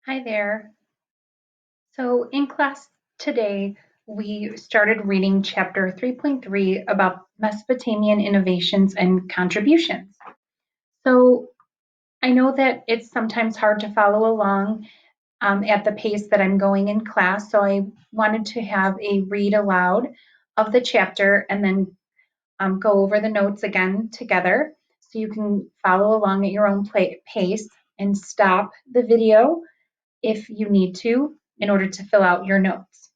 Hi there. So in class today, we started reading chapter 3.3 about Mesopotamian innovations and contributions. So I know that it's sometimes hard to follow along at the pace that I'm going in class, so I wanted to have a read aloud of the chapter and then go over the notes again together so you can follow along at your own pace and stop the video if you need to in order to fill out your notes.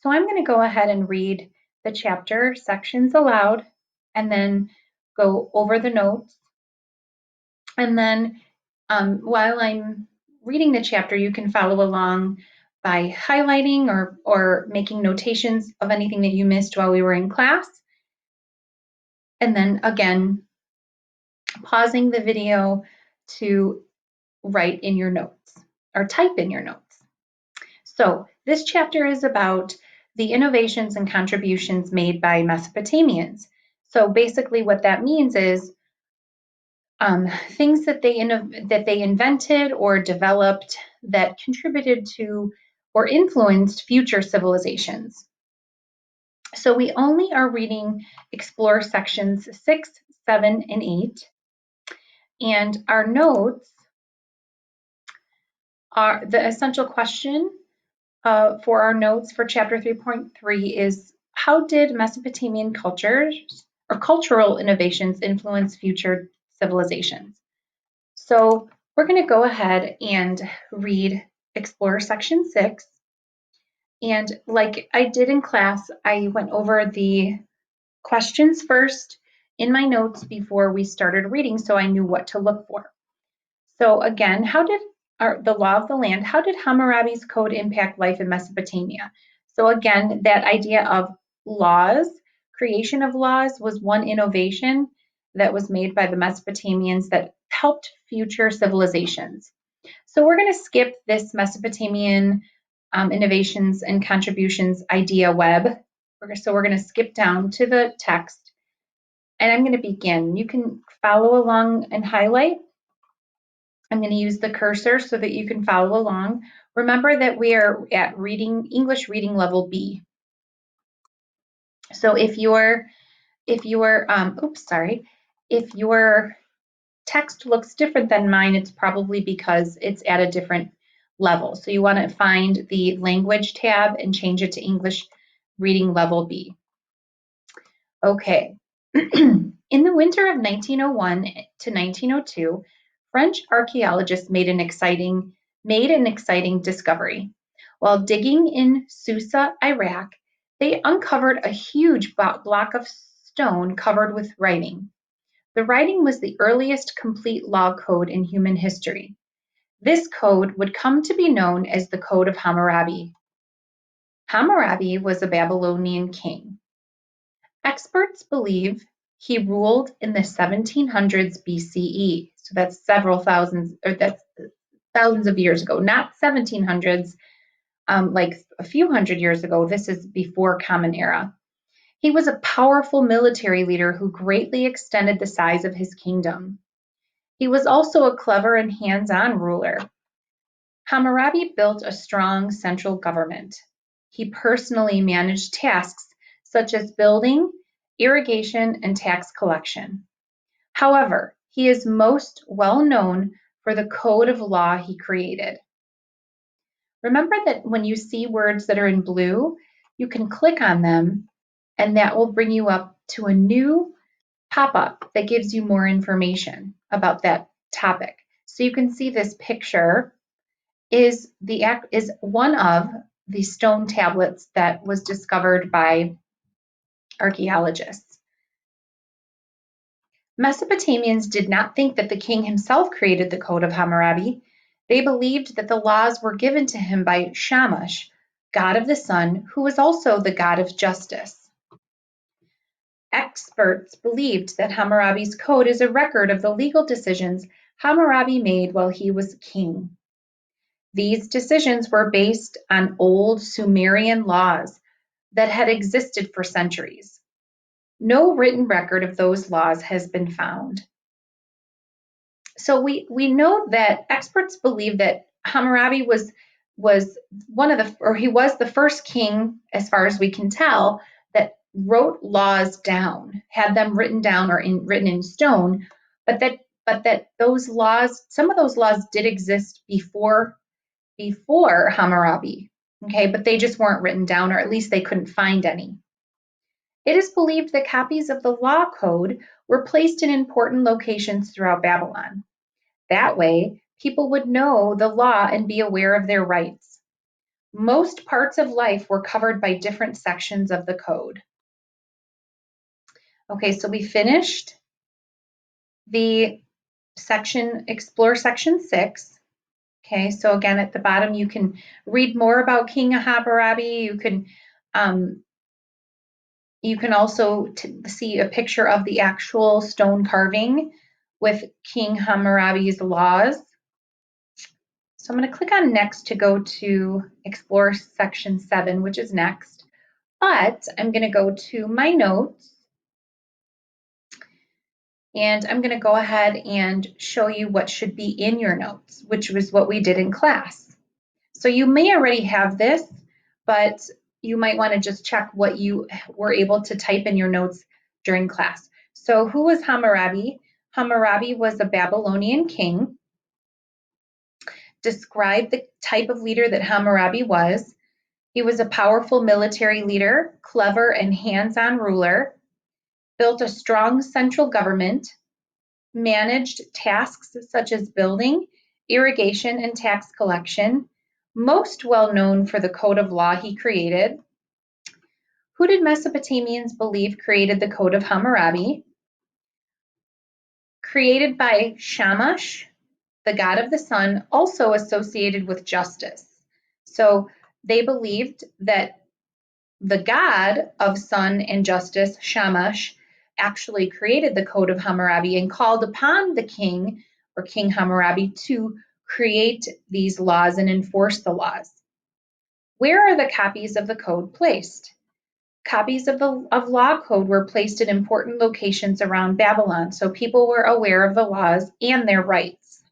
So I'm going to go ahead and read the chapter sections aloud and then go over the notes. And then while I'm reading the chapter, you can follow along by highlighting or making notations of anything that you missed while we were in class. And then again, pausing the video to write in your notes or type in your notes. So this chapter is about the innovations and contributions made by Mesopotamians. So basically what that means is things that they invented or developed that contributed to or influenced future civilizations. So we only are reading Explore sections 6, 7, and 8. And our notes are the essential question for our notes for chapter 3.3 is how did Mesopotamian cultures or cultural innovations influence future civilizations? So we're going to go ahead and read Explore section 6. And like I did in class, I went over the questions first in my notes before we started reading so I knew what to look for. So again, the law of the land, how did Hammurabi's code impact life in Mesopotamia? So again, that idea of laws, creation of laws was one innovation that was made by the Mesopotamians that helped future civilizations. So we're going to skip this Mesopotamian innovations and contributions idea web. So we're going to skip down to the text and I'm going to begin. You can follow along and highlight. I'm going to use the cursor so that you can follow along. Remember that we are at English reading level B. So if your text looks different than mine, it's probably because it's at a different level. So you want to find the language tab and change it to English reading level B. Okay. In the winter of 1901 to 1902, French archaeologists made an exciting discovery. While digging in Susa, Iraq, they uncovered a huge block of stone covered with writing. The writing was the earliest complete law code in human history. This code would come to be known as the Code of Hammurabi. Hammurabi was a Babylonian king. Experts believe he ruled in the 1700s BCE. So that's that's thousands of years ago, not 1700s, like a few hundred years ago. This is before Common Era. He was a powerful military leader who greatly extended the size of his kingdom. He was also a clever and hands-on ruler. Hammurabi built a strong central government. He personally managed tasks such as building, irrigation, and tax collection. However, he is most well known for the code of law he created. Remember that when you see words that are in blue, you can click on them and that will bring you up to a new pop-up that gives you more information about that topic. So you can see this picture is one of the stone tablets that was discovered by archaeologists. Mesopotamians did not think that the king himself created the Code of Hammurabi. They believed that the laws were given to him by Shamash, god of the sun, who was also the god of justice. Experts believed that Hammurabi's code is a record of the legal decisions Hammurabi made while he was king. These decisions were based on old Sumerian laws that had existed for centuries. No written record of those laws has been found. So we know that experts believe that Hammurabi was one of the, or he was the first king, as far as we can tell, that wrote laws down, had them written down or written in stone, but that those laws, some of those laws did exist before Hammurabi, okay, but they just weren't written down, or at least they couldn't find any. It is believed that copies of the law code were placed in important locations throughout Babylon. That way, people would know the law and be aware of their rights. Most parts of life were covered by different sections of the code. Okay, so we finished the explore section 6. Okay, so again, at the bottom, you can read more about King Hammurabi. You can also see a picture of the actual stone carving with King Hammurabi's laws. So I'm going to click on next to go to explore section 7, which is next. But I'm going to go to my notes, and I'm going to go ahead and show you what should be in your notes, which was what we did in class. So you may already have this, but you might want to just check what you were able to type in your notes during class. So who was Hammurabi? Hammurabi was a Babylonian king. Describe the type of leader that Hammurabi was. He was a powerful military leader, clever and hands-on ruler, built a strong central government, managed tasks such as building, irrigation, and tax collection, most well known for the code of law he created. Who did Mesopotamians believe created the code of Hammurabi? Created by Shamash, the god of the sun, also associated with justice. So they believed that the god of sun and justice, Shamash, actually created the code of Hammurabi and called upon the king, or King Hammurabi, to create these laws and enforce the laws. Where are the copies of the code placed? Copies of law code were placed in important locations around Babylon, so people were aware of the laws and their rights.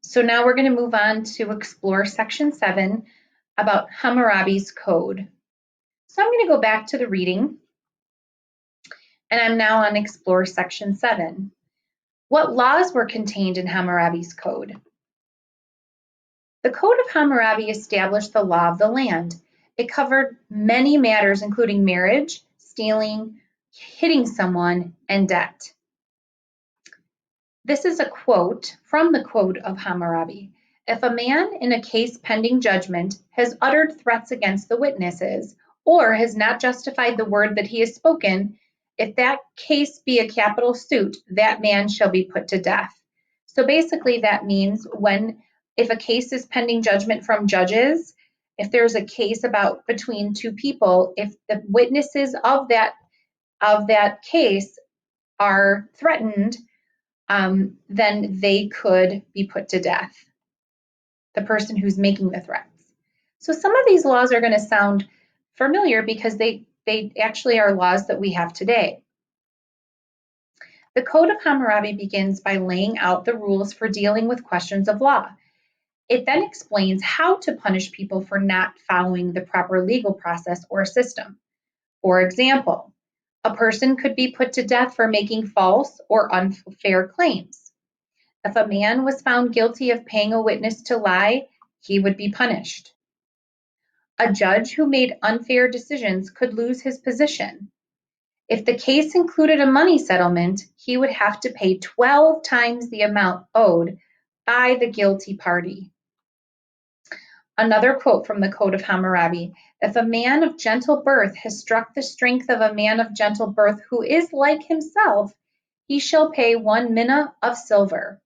So now we're going to move on to explore section 7 about Hammurabi's code. So I'm going to go back to the reading, and I'm now on explore section 7. What laws were contained in Hammurabi's code? The Code of Hammurabi established the law of the land. It covered many matters, including marriage, stealing, hitting someone, and debt. This is a quote from the Code of Hammurabi. If a man in a case pending judgment has uttered threats against the witnesses, or has not justified the word that he has spoken, if that case be a capital suit, that man shall be put to death. So basically that means if a case is pending judgment from judges, if there's a case between two people, if the witnesses of that case are threatened, then they could be put to death, the person who's making the threats. So some of these laws are going to sound familiar because they actually are laws that we have today. The Code of Hammurabi begins by laying out the rules for dealing with questions of law. It then explains how to punish people for not following the proper legal process or system. For example, a person could be put to death for making false or unfair claims. If a man was found guilty of paying a witness to lie, he would be punished. A judge who made unfair decisions could lose his position. If the case included a money settlement, he would have to pay 12 times the amount owed by the guilty party. Another quote from the Code of Hammurabi: if a man of gentle birth has struck the strength of a man of gentle birth who is like himself, he shall pay 1 mina of silver.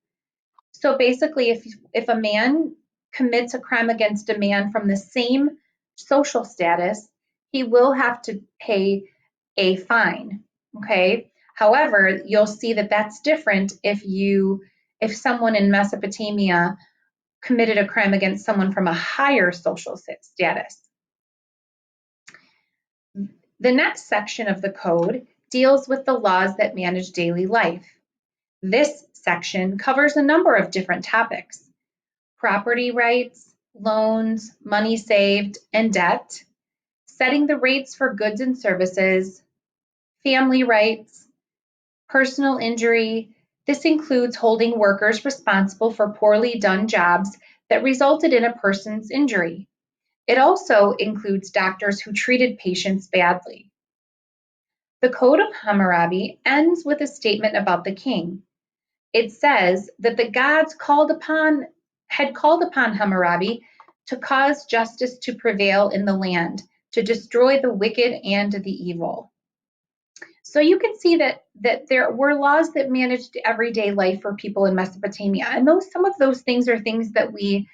So basically, if a man commits a crime against a man from the same social status, he will have to pay a fine, okay? However, you'll see that that's different if someone in Mesopotamia committed a crime against someone from a higher social status. The next section of the code deals with the laws that manage daily life. This section covers a number of different topics: property rights, loans, money saved, and debt, setting the rates for goods and services, family rights, personal injury. This includes holding workers responsible for poorly done jobs that resulted in a person's injury. It also includes doctors who treated patients badly. The Code of Hammurabi ends with a statement about the king. It says that the gods had called upon Hammurabi to cause justice to prevail in the land, to destroy the wicked and the evil. So you can see that there were laws that managed everyday life for people in Mesopotamia, and some of those things are things that we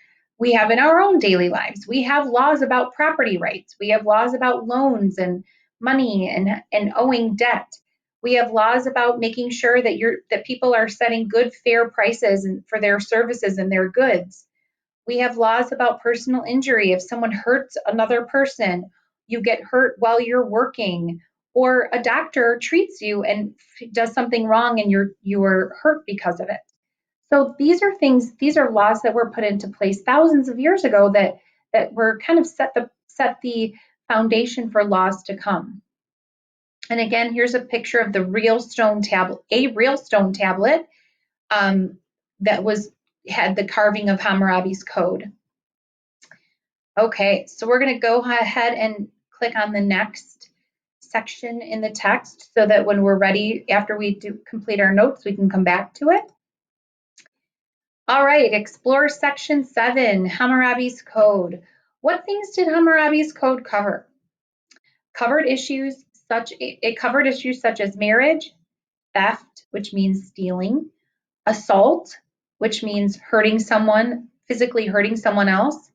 have in our own daily lives. We have laws about property rights. We have laws about loans and money and owing debt. We have laws about making sure that people are setting good, fair prices for their services and their goods. We have laws about personal injury. If someone hurts another person, you get hurt while you're working, or a doctor treats you and does something wrong and you're hurt because of it. So these are laws that were put into place thousands of years ago that were kind of set the foundation for laws to come. And again, here's a picture of a real stone tablet that had the carving of Hammurabi's code. Okay, so we're going to go ahead and click on the next section in the text so that when we're ready, after we complete our notes, we can come back to it. All right, explore section 7, Hammurabi's Code. What things did Hammurabi's Code cover? It covered issues such as marriage, theft, which means stealing, assault, which means physically hurting someone else,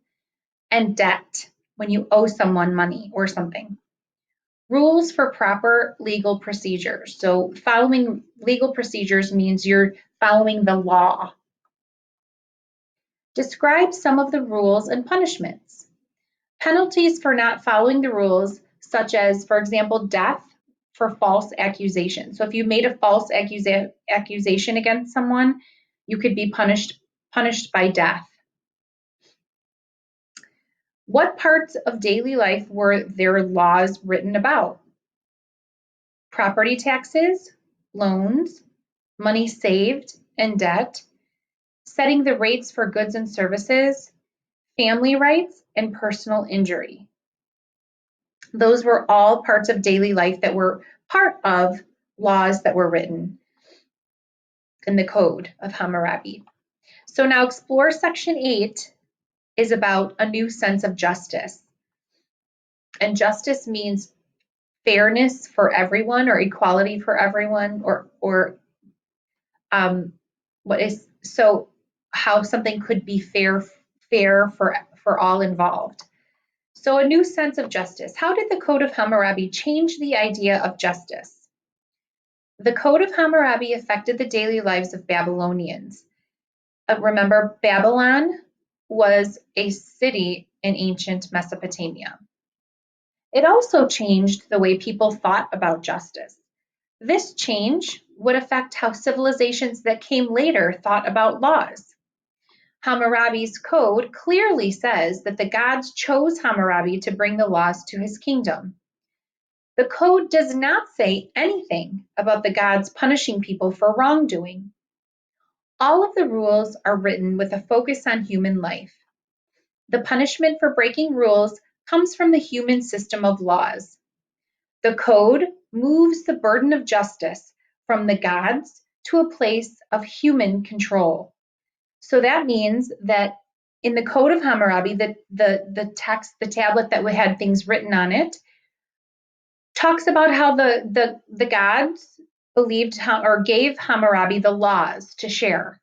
and debt, when you owe someone money or something. Rules for proper legal procedures. So following legal procedures means you're following the law. Describe some of the rules and punishments. Penalties for not following the rules, such as, for example, death for false accusation. So if you made a false accusation against someone, you could be punished by death. What parts of daily life were their laws written about? Property taxes, loans, money saved and debt, setting the rates for goods and services, family rights, and personal injury. Those were all parts of daily life that were part of laws that were written in the Code of Hammurabi. So now explore section 8 is about a new sense of justice. And justice means fairness for everyone or equality for everyone how something could be fair for all involved. So a new sense of justice. How did the Code of Hammurabi change the idea of justice? The Code of Hammurabi affected the daily lives of Babylonians. Remember, Babylon was a city in ancient Mesopotamia. It also changed the way people thought about justice. This change would affect how civilizations that came later thought about laws. Hammurabi's code clearly says that the gods chose Hammurabi to bring the laws to his kingdom. The code does not say anything about the gods punishing people for wrongdoing. All of the rules are written with a focus on human life. The punishment for breaking rules comes from the human system of laws. The code moves the burden of justice from the gods to a place of human control. So that means that in the Code of Hammurabi, the text, the tablet that had things written on it, talks about how the gods believed or gave Hammurabi the laws to share.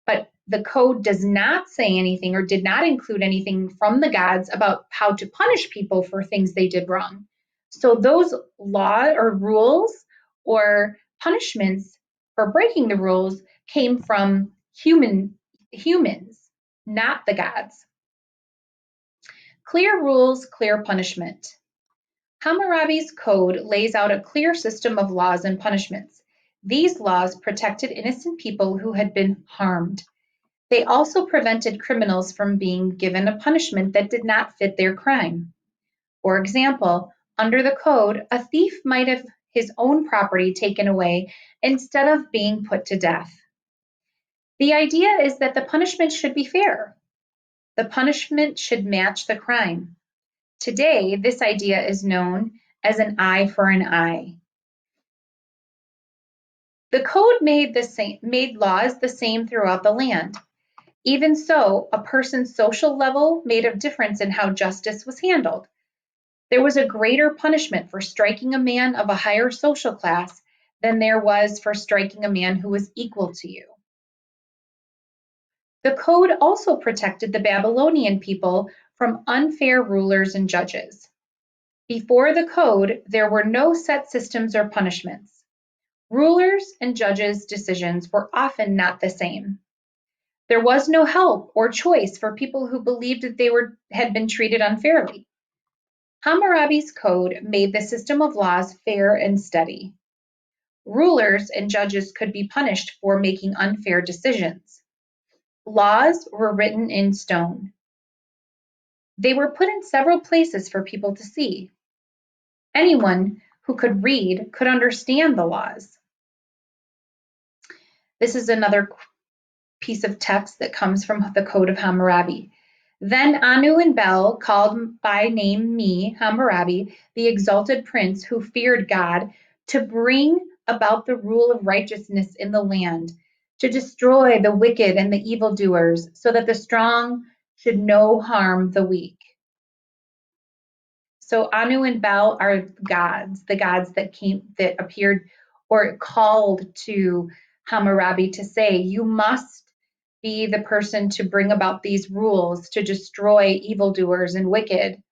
But the code does not say anything or did not include anything from the gods about how to punish people for things they did wrong. So those law or rules or punishments for breaking the rules came from humans, not the gods. Clear rules, clear punishment. Hammurabi's code lays out a clear system of laws and punishments. These laws protected innocent people who had been harmed. They also prevented criminals from being given a punishment that did not fit their crime. For example, under the code, a thief might have his own property taken away instead of being put to death. The idea is that the punishment should be fair. The punishment should match the crime. Today, this idea is known as an eye for an eye. The code made laws the same throughout the land. Even so, a person's social level made a difference in how justice was handled. There was a greater punishment for striking a man of a higher social class than there was for striking a man who was equal to you. The code also protected the Babylonian people from unfair rulers and judges. Before the code, there were no set systems or punishments. Rulers and judges' decisions were often not the same. There was no help or choice for people who believed that had been treated unfairly. Hammurabi's code made the system of laws fair and steady. Rulers and judges could be punished for making unfair decisions. Laws were written in stone. They were put in several places for people to see. Anyone who could read could understand the laws. This is another piece of text that comes from the Code of Hammurabi. Then Anu and Bel, called by name me, Hammurabi, the exalted prince who feared God, to bring about the rule of righteousness in the land, to destroy the wicked and the evildoers, so that the strong should no harm the weak. So Anu and Bel are gods, the gods that appeared or called to Hammurabi to say, you must be the person to bring about these rules to destroy evildoers and wicked.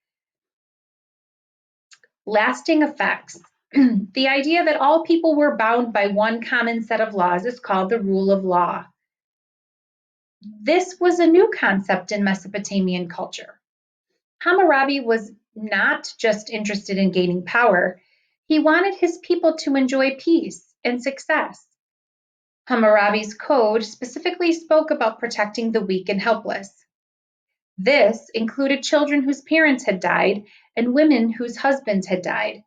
Lasting effects. The idea that all people were bound by one common set of laws is called the rule of law. This was a new concept in Mesopotamian culture. Hammurabi was not just interested in gaining power, he wanted his people to enjoy peace and success. Hammurabi's code specifically spoke about protecting the weak and helpless. This included children whose parents had died and women whose husbands had died.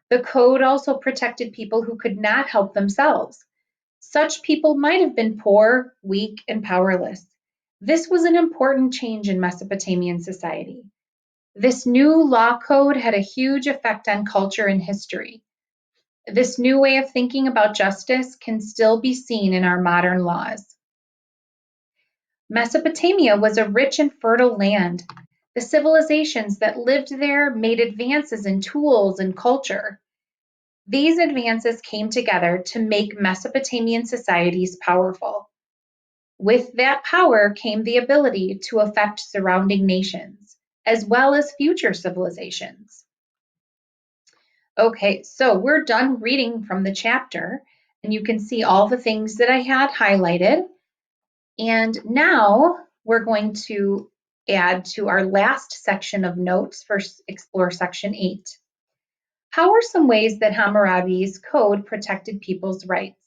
The code also protected people who could not help themselves. Such people might have been poor, weak, and powerless. This was an important change in Mesopotamian society. This new law code had a huge effect on culture and history. This new way of thinking about justice can still be seen in our modern laws. Mesopotamia was a rich and fertile land. The civilizations that lived there made advances in tools and culture. These advances came together to make Mesopotamian societies powerful. With that power came the ability to affect surrounding nations, as well as future civilizations. Okay, so we're done reading from the chapter, and you can see all the things that I had highlighted. And now we're going to add to our last section of notes for Explore Section 8. How are some ways that Hammurabi's code protected people's rights?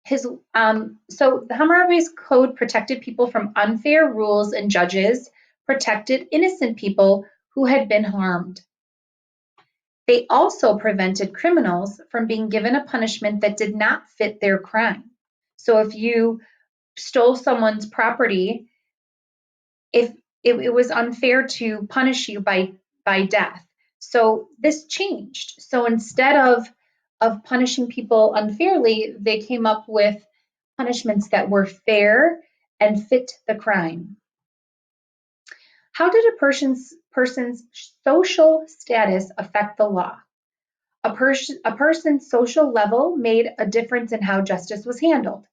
So the Hammurabi's code protected people from unfair rules and judges, protected innocent people who had been harmed. They also prevented criminals from being given a punishment that did not fit their crime. So if you stole someone's property, if it was unfair to punish you by death. So this changed. So instead of punishing people unfairly, they came up with punishments that were fair and fit the crime. How did a person's social status affect the law? A person's social level made a difference in how justice was handled.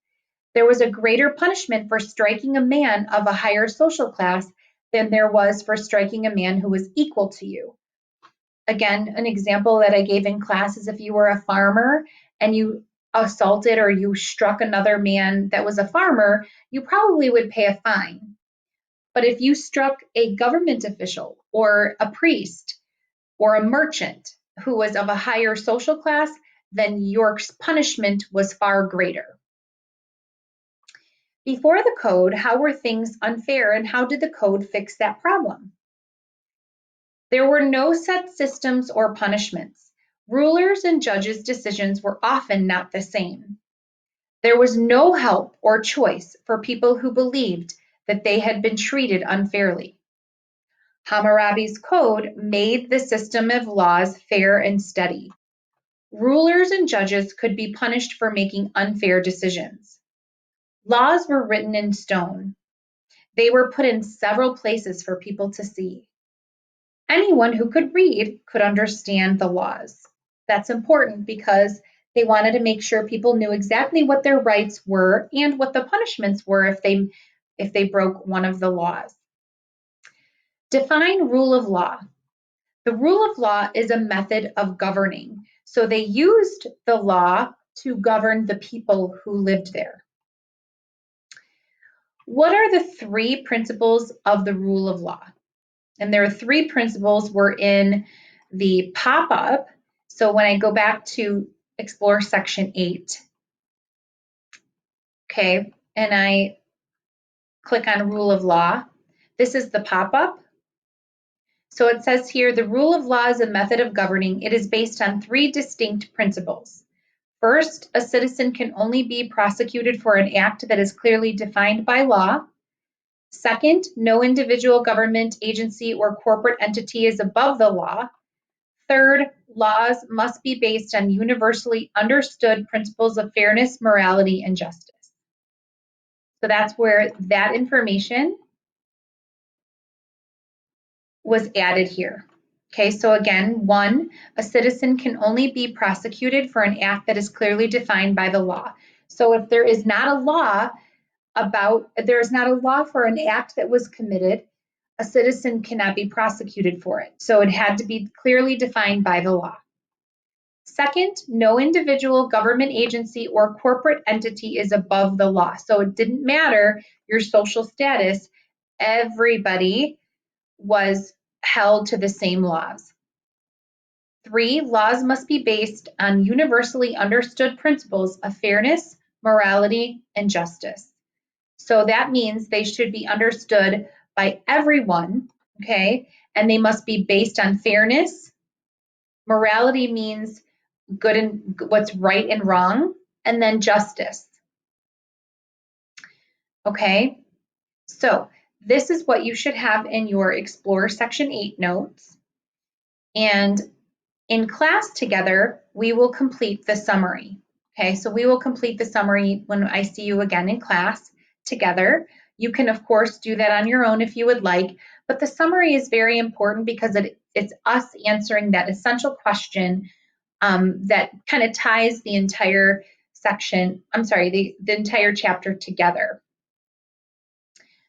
There was a greater punishment for striking a man of a higher social class than there was for striking a man who was equal to you. Again, an example that I gave in class is if you were a farmer and you assaulted or you struck another man that was a farmer, you probably would pay a fine. But if you struck a government official or a priest or a merchant who was of a higher social class, then your punishment was far greater. Before the code, how were things unfair and how did the code fix that problem? There were no set systems or punishments. Rulers and judges' decisions were often not the same. There was no help or choice for people who believed that they had been treated unfairly. Hammurabi's code made the system of laws fair and steady. Rulers and judges could be punished for making unfair decisions. Laws were written in stone. They were put in several places for people to see. Anyone who could read could understand the laws. That's important because they wanted to make sure people knew exactly what their rights were and what the punishments were if they broke one of the laws. Define rule of law. The rule of law is a method of governing. So they used the law to govern the people who lived there. What are the 3 principles of the rule of law? And there are 3 principles were in the pop-up. So when I go back to Explore Section 8, okay, and I click on Rule of Law, this is the pop-up. So it says here, the rule of law is a method of governing. It is based on 3 distinct principles. First, a citizen can only be prosecuted for an act that is clearly defined by law. Second, no individual government agency or corporate entity is above the law. Third, laws must be based on universally understood principles of fairness, morality, and justice. So that's where that information was added here. Okay, so again, 1, a citizen can only be prosecuted for an act that is clearly defined by the law. So if there is not a law for an act that was committed, a citizen cannot be prosecuted for it. So it had to be clearly defined by the law. Second, no individual government agency or corporate entity is above the law. So it didn't matter your social status, everybody was held to the same laws. 3, laws must be based on universally understood principles of fairness, morality, and justice. So that means they should be understood by everyone, okay? And they must be based on fairness. Morality means good and what's right and wrong, and then justice. Okay, so this is what you should have in your Explore Section 8 notes. And in class together, we will complete the summary. Okay, so we will complete the summary when I see you again in class together. You can, of course, do that on your own if you would like, but the summary is very important because it's us answering that essential question that kind of ties the entire section, the entire chapter together.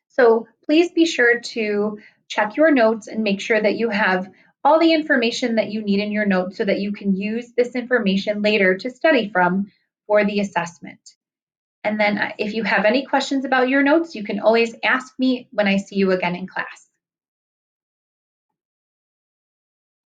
So please be sure to check your notes and make sure that you have all the information that you need in your notes so that you can use this information later to study from for the assessment. And then if you have any questions about your notes, you can always ask me when I see you again in class.